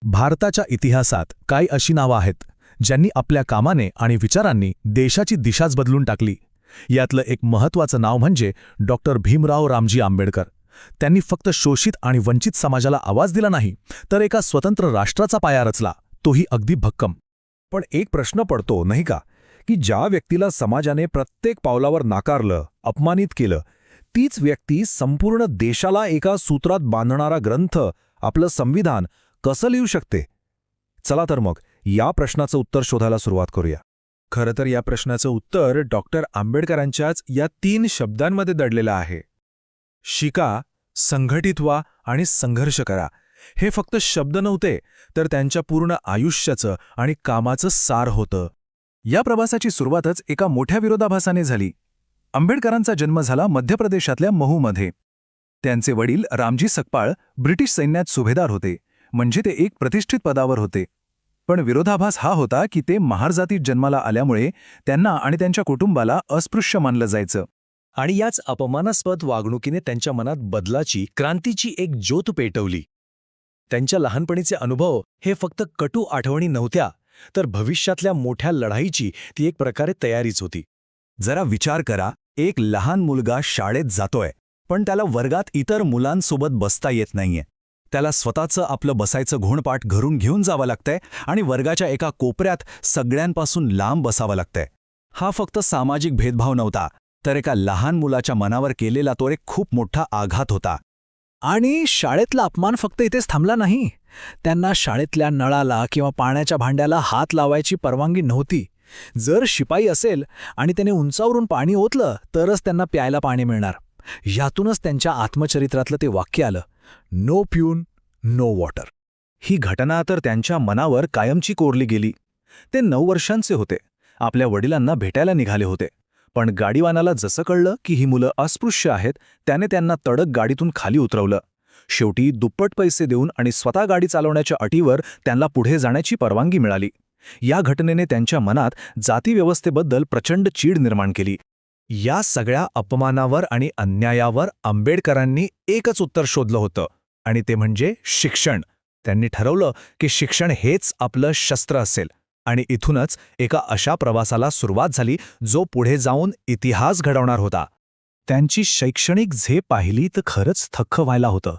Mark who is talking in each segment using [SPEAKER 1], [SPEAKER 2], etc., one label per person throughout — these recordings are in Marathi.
[SPEAKER 1] भारताच्या इतिहासात काही अशी नावं आहेत ज्यांनी आपल्या कामाने आणि विचारांनी देशाची दिशाच बदलून टाकली. यातलं एक महत्त्वाचं नाव म्हणजे डॉक्टर भीमराव रामजी आंबेडकर. त्यांनी फक्त शोषित आणि वंचित समाजाला आवाज दिला नाही, तर एका स्वतंत्र राष्ट्राचा पाया रचला, तोही अगदी भक्कम.
[SPEAKER 2] पण एक प्रश्न पडतो नाही का, की ज्या व्यक्तीला समाजाने प्रत्येक पावलावर नाकारलं, अपमानित केलं, तीच व्यक्ती संपूर्ण देशाला एका सूत्रात बांधणारा ग्रंथ, आपलं संविधान कसं लिहू शकते? चला तर मग या प्रश्नाचं उत्तर शोधायला सुरुवात करूया.
[SPEAKER 3] खरं तर या प्रश्नाचं उत्तर डॉक्टर आंबेडकरांच्याच या 3 शब्दांमध्ये दडलेलं आहे. शिका, संघटित व्हा आणि संघर्ष करा. हे फक्त शब्द नव्हते, तर त्यांच्या पूर्ण आयुष्याचं आणि कामाचं सार होतं. या प्रवासाची सुरुवातच एका मोठ्या विरोधाभासाने झाली. आंबेडकरांचा जन्म झाला मध्य प्रदेशातल्या महूमध्ये. त्यांचे वडील रामजी सकपाळ ब्रिटिश सैन्यात सुभेदार होते, म्हणजे ते एक प्रतिष्ठित पदावर होते. पण विरोधाभास हा होता की ते महार जातीत जन्माला आल्यामुळे त्यांना आणि त्यांच्या कुटुंबाला अस्पृश्य मानलं जायचं.
[SPEAKER 1] आणि याच अपमानास्पद वागणुकीने त्यांच्या मनात बदलाची, क्रांतीची एक ज्योत पेटवली. त्यांच्या लहानपणीचे अनुभव हे फक्त कटू आठवणी नव्हत्या, तर भविष्यातल्या मोठ्या लढाईची ती एक प्रकारे तयारीच होती.
[SPEAKER 2] जरा विचार करा, एक लहान मुलगा शाळेत जातोय, पण त्याला वर्गात इतर मुलांसोबत बसता येत नाहीये. त्याला स्वतःचं आपलं बसायचं घोणपाट घरून घेऊन जावं लागतंय आणि वर्गाच्या एका कोपऱ्यात सगळ्यांपासून लांब बसावं लागतंय. हा फक्त सामाजिक भेदभाव नव्हता, तर एका लहान मुलाच्या मनावर केलेला तो एक खूप मोठा आघात होता.
[SPEAKER 4] आणि शाळेतला अपमान फक्त इथेच थांबला नाही. त्यांना शाळेतल्या नळाला किंवा पाण्याच्या भांड्याला हात लावायची परवानगी नव्हती. जर शिपाई असेल आणि त्याने उंचावरून पाणी ओतलं तरच त्यांना प्यायला पाणी मिळणार. यातूनच त्यांच्या आत्मचरित्रातलं ते वाक्य आलं, नो प्यून, नो वॉटर.
[SPEAKER 2] ही घटना तर त्यांच्या मनावर कायमची कोरली गेली. ते 9 वर्षांचे होते. आपल्या वडिलांना भेटायला निघाले होते. पण गाडीवानाला जसं कळलं की ही मुलं अस्पृश्य आहेत, त्याने त्यांना तडक गाडीतून खाली उतरवलं. शेवटी दुप्पट पैसे देऊन आणि स्वतः गाडी चालवण्याच्या अटीवर त्यांना पुढे जाण्याची परवानगी मिळाली. या घटनेने त्यांच्या मनात जातीव्यवस्थेबद्दल प्रचंड चीड निर्माण केली.
[SPEAKER 1] या सगळ्या अपमानावर आणि अन्यायावर आंबेडकरांनी एकच उत्तर शोधलं होतं, आणि ते म्हणजे शिक्षण. त्यांनी ठरवलं की शिक्षण हेच आपलं शस्त्र असेल, आणि इथूनच एका अशा प्रवासाला सुरुवात झाली जो पुढे जाऊन इतिहास घडवणार होता.
[SPEAKER 2] त्यांची शैक्षणिक झेप पाहिली तर खरंच थक्क व्हायला होतं.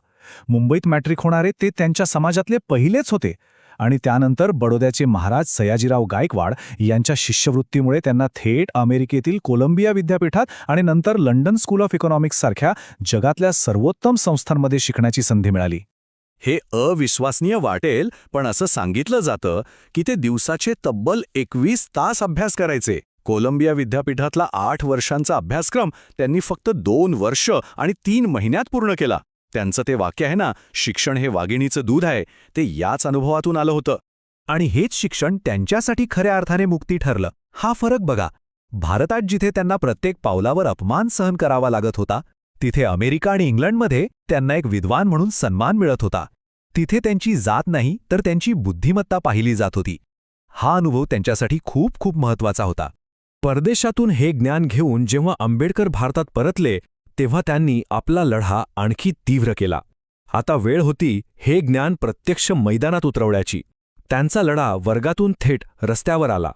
[SPEAKER 2] मुंबईत मॅट्रिक होणारे ते त्यांच्या समाजातले पहिलेच होते, आणि त्यानंतर बडोद्याचे महाराज सयाजीराव गायकवाड यांच्या शिष्यवृत्तीमुळे त्यांना थेट अमेरिकेतील कोलंबिया विद्यापीठात आणि नंतर लंडन स्कूल ऑफ इकॉनॉमिक्स सारख्या जगातल्या सर्वोत्तम संस्थांमध्ये शिकण्याची संधी मिळाली.
[SPEAKER 5] हे अविश्वसनीय वाटेल, पण असं सांगितलं जातं की ते दिवसाचे तब्बल 21 तास अभ्यास करायचे. कोलंबिया विद्यापीठातला 8 वर्षांचा अभ्यासक्रम त्यांनी फक्त 2 वर्ष आणि 3 महिन्यात पूर्ण केला. त्यांचं ते वाक्य आहे ना, शिक्षण हे वाघिणीचं दूध आहे, ते याच अनुभवातून आलं होतं.
[SPEAKER 1] आणि हेच शिक्षण त्यांच्यासाठी खऱ्या अर्थाने मुक्ती ठरलं. हा फरक बघा, भारतात जिथे त्यांना प्रत्येक पावलावर अपमान सहन करावा लागत होता, तिथे अमेरिका आणि इंग्लंडमध्ये त्यांना एक विद्वान म्हणून सन्मान मिळत होता. तिथे त्यांची जात नाही, तर त्यांची बुद्धिमत्ता पाहिली जात होती. हा अनुभव त्यांच्यासाठी खूप खूप महत्त्वाचा होता.
[SPEAKER 2] परदेशातून हे ज्ञान घेऊन जेव्हा आंबेडकर भारतात परतले, तेव्हा त्यांनी आपला लढा आणखी तीव्र केला. आता वेळ होती हे ज्ञान प्रत्यक्ष मैदानात उतरवण्याची. त्यांचा लढा वर्गातून थेट रस्त्यावर आला.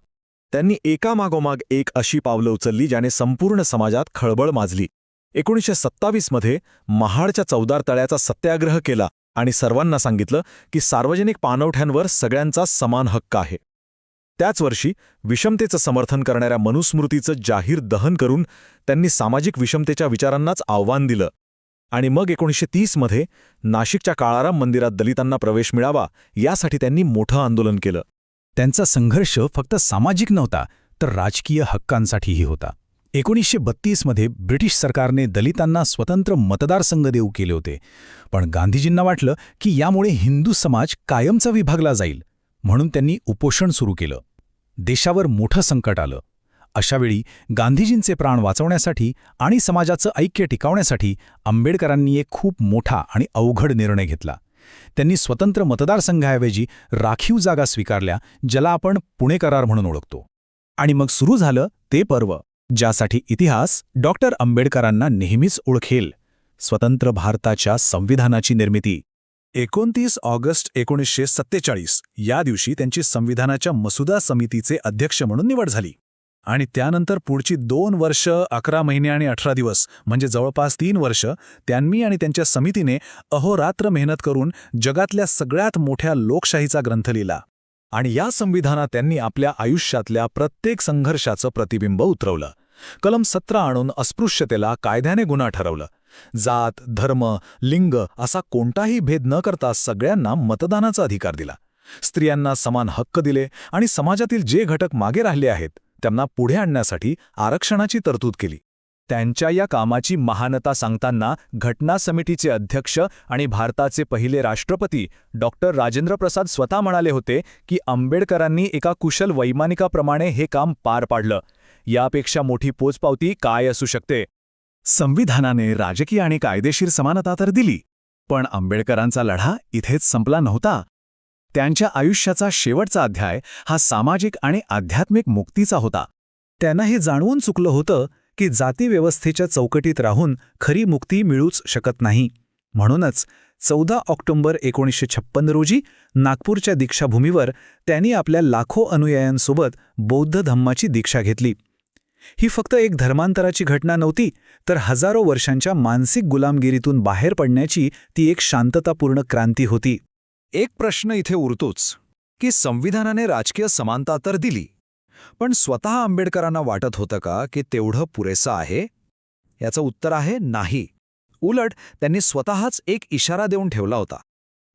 [SPEAKER 2] त्यांनी एकामागोमाग एक अशी पावलं उचलली ज्याने संपूर्ण समाजात खळबळ माजली. 1927 मध्ये महाडच्या चौदार तळ्याचा सत्याग्रह केला आणि सर्वांना सांगितलं की सार्वजनिक पाणवठ्यांवर सगळ्यांचा समान हक्क आहे. त्याच वर्षी विषमतेचं समर्थन करणाऱ्या मनुस्मृतीचं जाहीर दहन करून त्यांनी सामाजिक विषमतेच्या विचारांनाच आव्हान दिलं. आणि मग 1930 मध्ये नाशिकच्या काळाराम मंदिरात दलितांना प्रवेश मिळावा यासाठी त्यांनी मोठं आंदोलन केलं.
[SPEAKER 4] त्यांचा संघर्ष फक्त सामाजिक नव्हता, तर राजकीय हक्कांसाठीही होता. 1932 मध्ये ब्रिटिश सरकारने दलितांना स्वतंत्र मतदारसंघ देऊ केले होते. पण गांधीजींना वाटलं की यामुळे हिंदू समाज कायमचा विभागला जाईल, म्हणून त्यांनी उपोषण सुरू केलं. देशावर मोठं संकट आलं. अशावेळी गांधीजींचे प्राण वाचवण्यासाठी आणि समाजाचं ऐक्य टिकवण्यासाठी आंबेडकरांनी एक खूप मोठा आणि अवघड निर्णय घेतला. त्यांनी स्वतंत्र मतदारसंघाऐवजी राखीव जागा स्वीकारल्या, ज्याला आपण पुणे करार म्हणून ओळखतो. आणि मग सुरू झालं ते पर्व, ज्यासाठी इतिहास डॉक्टर आंबेडकरांना नेहमीच ओळखेल, स्वतंत्र भारताच्या संविधानाची निर्मिती. 29 ऑगस्ट 1947 या दिवशी त्यांची संविधानाच्या मसुदा समितीचे अध्यक्ष म्हणून निवड झाली. आणि त्यानंतर पुढची 2 वर्ष 11 महिने आणि 18 दिवस म्हणजे जवळपास 3 वर्ष त्यांनी आणि त्यांच्या समितीने अहोरात्र मेहनत करून जगातल्या सगळ्यात मोठ्या लोकशाहीचा ग्रंथ लिहिला.
[SPEAKER 2] आणि या संविधानात त्यांनी आपल्या आयुष्यातल्या प्रत्येक संघर्षाचं प्रतिबिंब उतरवलं. कलम 17 आणून अस्पृश्यतेला कायद्याने गुन्हा ठरवलं. जात, धर्म, लिंग असा कोणताही भेद न करता सगळ्यांना मतदानाचा अधिकार दिला. स्त्रियांना समान हक्क दिले आणि समाजातील जे घटक मागे राहिले आहेत त्यांना पुढे आणण्यासाठी आरक्षणाची तरतूद केली.
[SPEAKER 1] त्यांच्या या कामाची महानता सांगताना घटना समितीचे अध्यक्ष आणि भारताचे पहिले राष्ट्रपती डॉक्टर राजेंद्र प्रसाद स्वतः म्हणाले होते की आंबेडकरांनी एका कुशल वैमानिकाप्रमाणे हे काम पार पाडलं. यापेक्षा मोठी पोचपावती काय असू शकते?
[SPEAKER 5] संविधानाने राजकीय आणि कायदेशीर समानता तर दिली, पण आंबेडकरांचा लढा इथेच संपला नव्हता. त्यांच्या आयुष्याचा शेवटचा अध्याय हा सामाजिक आणि आध्यात्मिक मुक्तीचा होता.
[SPEAKER 4] त्यांना हे जाणवून चुकलं होतं की जातीव्यवस्थेच्या चौकटीत राहून खरी मुक्ती मिळूच शकत नाही. म्हणूनच 14 ऑक्टोबर 1956 रोजी नागपूरच्या दीक्षाभूमीवर त्यांनी आपल्या लाखो अनुयायांसोबत बौद्ध धम्माची दीक्षा घेतली. ही फक्त एक धर्मांतराची घटना नव्हती, तर हजारो वर्षांच्या मानसिक गुलामगिरीतून बाहेर पडण्याची ती एक शांततापूर्ण क्रांती होती.
[SPEAKER 1] एक प्रश्न इथे उरतोच की संविधानाने राजकीय समानता तर दिली, पण स्वतः आंबेडकरांना वाटत होतं का की तेवढं पुरेसं आहे? याचं उत्तर आहे नाही. उलट त्यांनी स्वतःच एक इशारा देऊन ठेवला होता.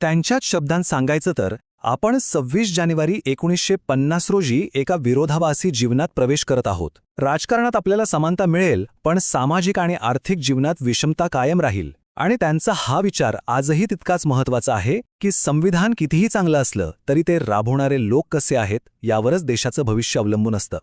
[SPEAKER 5] त्यांच्याच शब्दांत सांगायचं तर आपण 26 जानेवारी 1950 रोजी एका विरोधाभासी जीवनात प्रवेश करत आहोत. राजकारणात आपल्याला समानता मिळेल, पण सामाजिक आणि आर्थिक जीवनात विषमता कायम राहील. आणि त्यांचा हा विचार आजही तितकाच महत्त्वाचा आहे की संविधान कितीही चांगलं असलं तरी ते राबवणारे लोक कसे आहेत यावरच देशाचं भविष्य अवलंबून असतं.